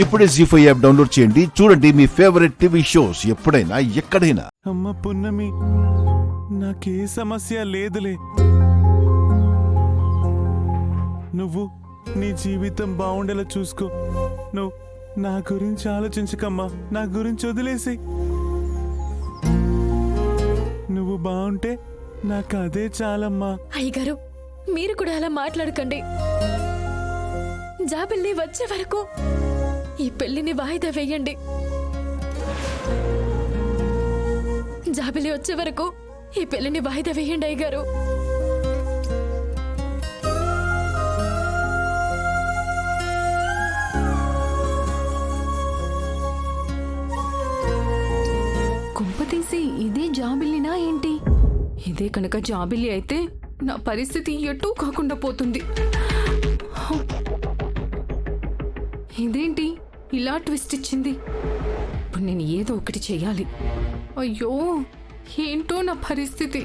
ఇప్పుడే జీ5 app download చేయండి. చూడండి మీ ఫేవరెట్ టీవీ షోస్ ఎప్పుడైనా ఎక్కడైనా. అమ్మ పున్నమి, నాకే సమస్య లేదులే. నువ్వు నీ జీవితం బాగుండేలా చూసుకో. నువ్వు నా గురించి ఆలోచించకమ్మా, నా గురించి వదిలేసి. నువ్వు బాగుంటే నాకు అదే చాలమ్మా. అయ్యగారు, మీరు కూడా అలా మాట్లాడకండి. జాబిల్లి వచ్చే వరకు ఈ పెళ్లిని వాయిదా వేయండి. జాబిల్లి వచ్చే వరకు ఈ పెళ్లిని వాయిదా వేయండి అయ్యగారు. కుంపతీసి ఇదే జాబిల్లినా ఏంటి? ఇదే కనుక జాబిల్లి అయితే నా పరిస్థితి ఎటూ కాకుండా పోతుంది. ఇదేంటి ఇలా ట్విస్ట్ ఇచ్చింది? ఇప్పుడు నేను ఏదో ఒకటి చెయ్యాలి. అయ్యో, ఏంటో నా పరిస్థితి.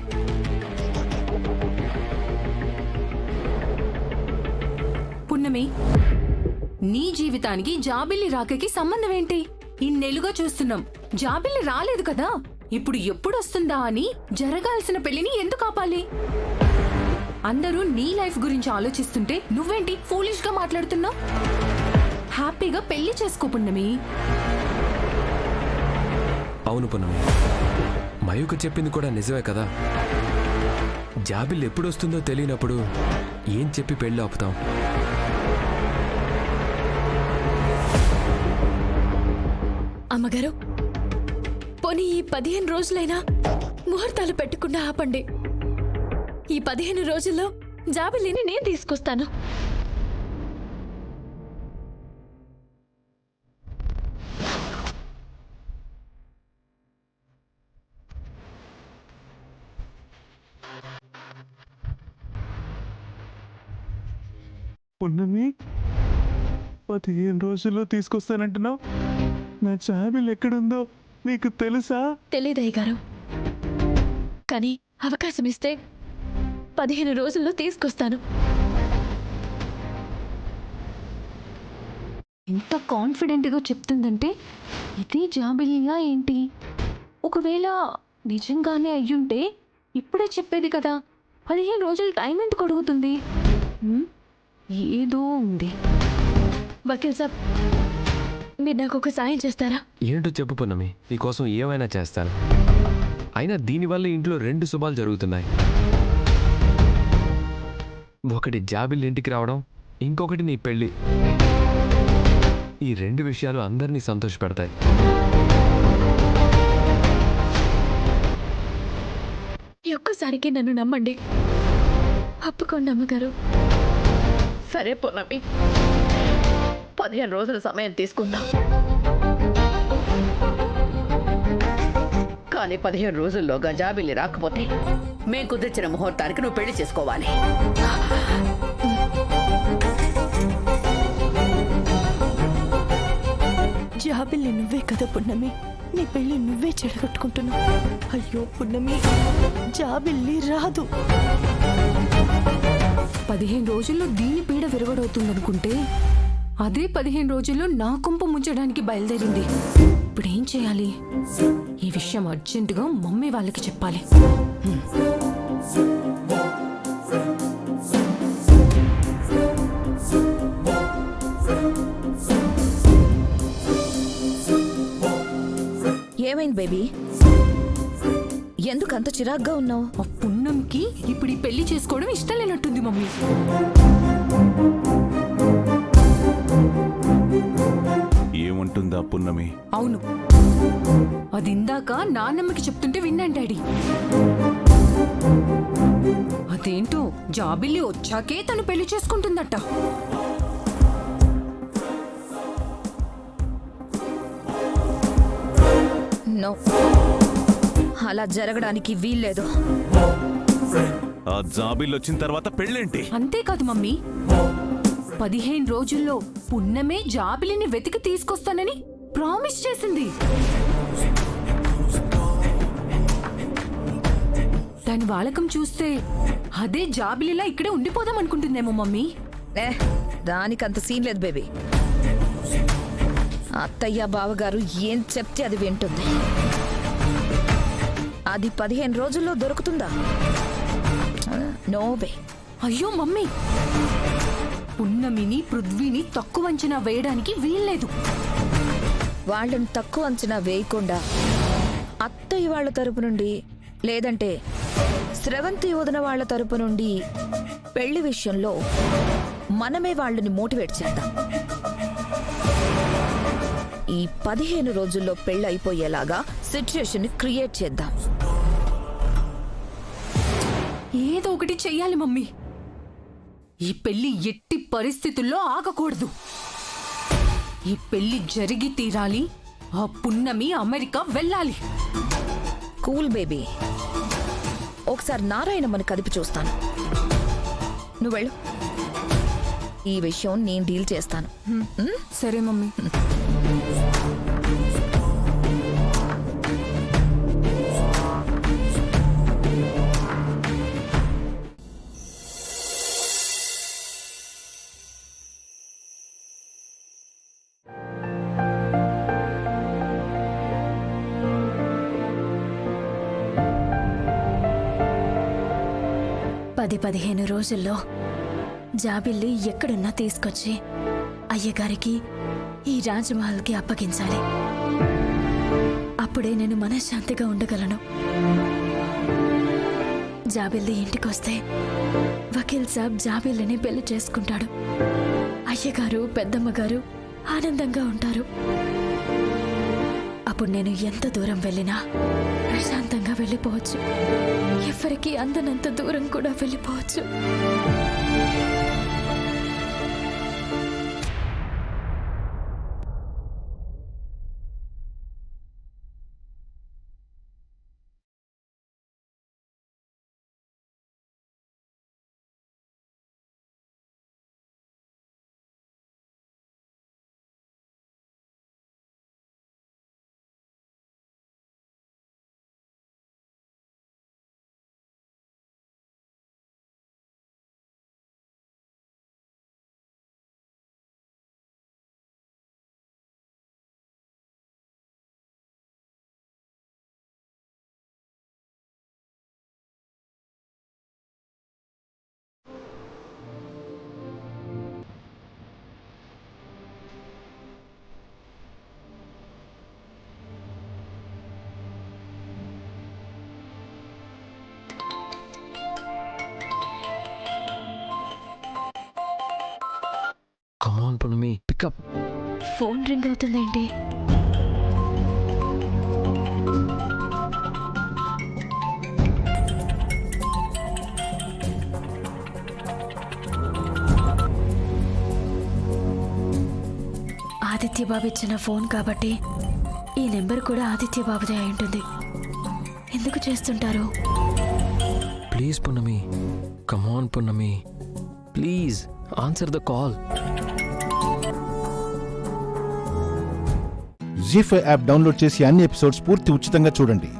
పున్నమి, నీ జీవితానికి జాబిల్లి రాకకి సంబంధం ఏంటి? ఇన్నేళ్లుగా చూస్తున్నాం, జాబిల్లి రాలేదు కదా, ఇప్పుడు ఎప్పుడు వస్తుందా అని జరగాల్సిన పెళ్లిని ఎందుకు ఆపాలి? అందరూ నీ లైఫ్ గురించి ఆలోచిస్తుంటే నువ్వేంటి ఫూలిష్ గా మాట్లాడుతున్నావు? హ్యాపీగా పెళ్లి చేసుకో పున్నమి. అవును పున్నమి, మయూక చెప్పింది కూడా నిజమే కదా. జాబిల్ ఎప్పుడు వస్తుందో తెలియనప్పుడు ఏం చెప్పి పెళ్లి ఆపుతాం? అమ్మగారు, పోనీ ఈ 15 రోజులైనా ముహూర్తాలు పెట్టకుండా ఆపండి. ఈ 15 రోజుల్లో జాబిల్లిని నేను తీసుకొస్తాను. పున్నమి, 15 రోజుల్లో తీసుకొస్తానంటున్నావు. నా జాబిల్ ఎక్కడుందో నీకు తెలుసా? తెలీదయ్య గారు, కానీ అవకాశం ఇస్తే 15 రోజుల్లో తీసుకొస్తాను. ఎంత కాన్ఫిడెంట్గా చెప్తుందంటే ఇది జాబిల్లియా ఏంటి? ఒకవేళ నిజంగానే అయ్యుంటే ఇప్పుడే చెప్పేది కదా. 15 రోజులు టైం ఎందుకు అడుగుతుంది? ఏదో ఉంది. వకీల్ సాబ్, మీరు నాకు ఒక సాయం చేస్తారా? ఏంటో చెప్పు పున్నమి, నీకోసం ఏమైనా చేస్తాను. అయినా దీనివల్ల ఇంట్లో 2 శుభాలు జరుగుతున్నాయి. ఒకటి జాబిల్ ఇంటికి రావడం, ఇంకొకటి నీ పెళ్ళి. ఈ 2 విషయాలు అందరినీ సంతోషపెడతాయి. ఈ ఒక్కసారికి నన్ను నమ్మండి. ఒప్పుకోండి అమ్మగారు. సరే పున్నమి, 15 రోజుల సమయం తీసుకుందాం. కానీ 15 రోజుల్లోగా జాబిల్లి రాకపోతే మేం కుదిర్చిన ముహూర్తానికి నువ్వు పెళ్లి చేసుకోవాలి. జాబిల్లి నువ్వే కదా పున్నమి, నీ పెళ్లి నువ్వే చెడగొట్టుకుంటున్నావు. అయ్యో పున్నమి, జాబిల్లి రాదు. 15 రోజుల్లో దీని పీడ విరగడవుతుందనుకుంటే అదే 15 రోజుల్లో నా కుంప ముంచడానికి బయలుదేరింది. ఇప్పుడేం చేయాలి? ఈ విషయం అర్జెంటుగా మమ్మీ వాళ్ళకి చెప్పాలి. ఏమైంది బేబీ? ఎందుకు అంత చిరాగ్గా ఉన్నావు? ఆ పున్నంకి ఇప్పుడు ఈ పెళ్లి చేసుకోవడం ఇష్టం లేనట్టుంది మమ్మీ. ఏముంటుందా పున్నమి? అవును, అది ఇందాక నాన్నమ్మకి చెప్తుంటే విన్నాను డాడీ. అదేంటో జాబిల్లి వచ్చాకే తను పెళ్లి చేసుకుంటుందట. నో, అలా జరగడానికి వీల్లేదు. ఆ జాబిల్ వచ్చిన తర్వాత పెళ్ళేంటి? అంతేకాదు మమ్మీ, 15 రోజుల్లో పున్నమే జాబిలిని వెతికి తీసుకొస్తానని ప్రామిస్ చేసింది. దాని వాలకం చూస్తే అదే జాబిలిలా ఇక్కడే ఉండిపోదాం అనుకుంటుందేమో మమ్మీ. దానికంత సీన్ లేదు బేబీ. అత్తయ్య బావగారు ఏం చెప్తే అది వింటుంది. అది 15 రోజుల్లో దొరుకుతుందా? నోవే. అయ్యో మమ్మీ, పున్నమిని పృథ్వీని తక్కువ అంచనా వేయడానికి వీల్లేదు. వాళ్ళని తక్కువ అంచనా వేయకుండా అత్తయ్య వాళ్ళ తరపు నుండి లేదంటే స్రవంతి వదిన వాళ్ళ తరపు నుండి పెళ్లి విషయంలో మనమే వాళ్ళని మోటివేట్ చేద్దాం. ఈ 15 రోజుల్లో పెళ్లి అయిపోయేలాగా సిచ్యుయేషన్ క్రియేట్ చేద్దాం. ఏదో ఒకటి చెయ్యాలి మమ్మీ. ఈ పెళ్లి ఎట్టి పరిస్థితుల్లో ఆగకూడదు. ఈ పెళ్లి జరిగి తీరాలి. ఆ పున్నమి అమెరికా వెళ్ళాలి. కూల్ బేబీ, ఒకసారి నారాయణమ్మని కదిపి చూస్తాను. నువ్వు వెళ్ళు. ఈ విషయం నేను డీల్ చేస్తాను. సరే మమ్మీ. పది 15 రోజుల్లో జాబిల్లి ఎక్కడున్నా తీసుకొచ్చి అయ్యగారికి ఈ రాజమహల్కి అప్పగించాలి. అప్పుడే నేను మనశ్శాంతిగా ఉండగలను. జాబిల్లి ఇంటికొస్తే వకీల్ సాబ్ జాబిల్లిని పెళ్లి చేసుకుంటాడు. అయ్యగారు పెద్దమ్మగారు ఆనందంగా ఉంటారు. అప్పుడు నేను ఎంత దూరం వెళ్ళినా ప్రశాంతంగా వెళ్ళిపోవచ్చు. ఎవరికి అందనంత దూరం కూడా వెళ్ళిపోవచ్చు. Come on, Punami, pick up. Phone ring అవుతుందేంటి? ఆదిత్య బాబు ఇచ్చిన ఫోన్ కాబట్టి ఈ నెంబర్ కూడా ఆదిత్య బాబుదే అయి ఉంటుంది. ఎందుకు చేస్తుంటారు? Please, Punami. Come on, Punami. Please, answer the call. ZEE5 app download చేసి అన్ని ఎపిసోడ్స్ పూర్తి ఉచితంగా చూడండి.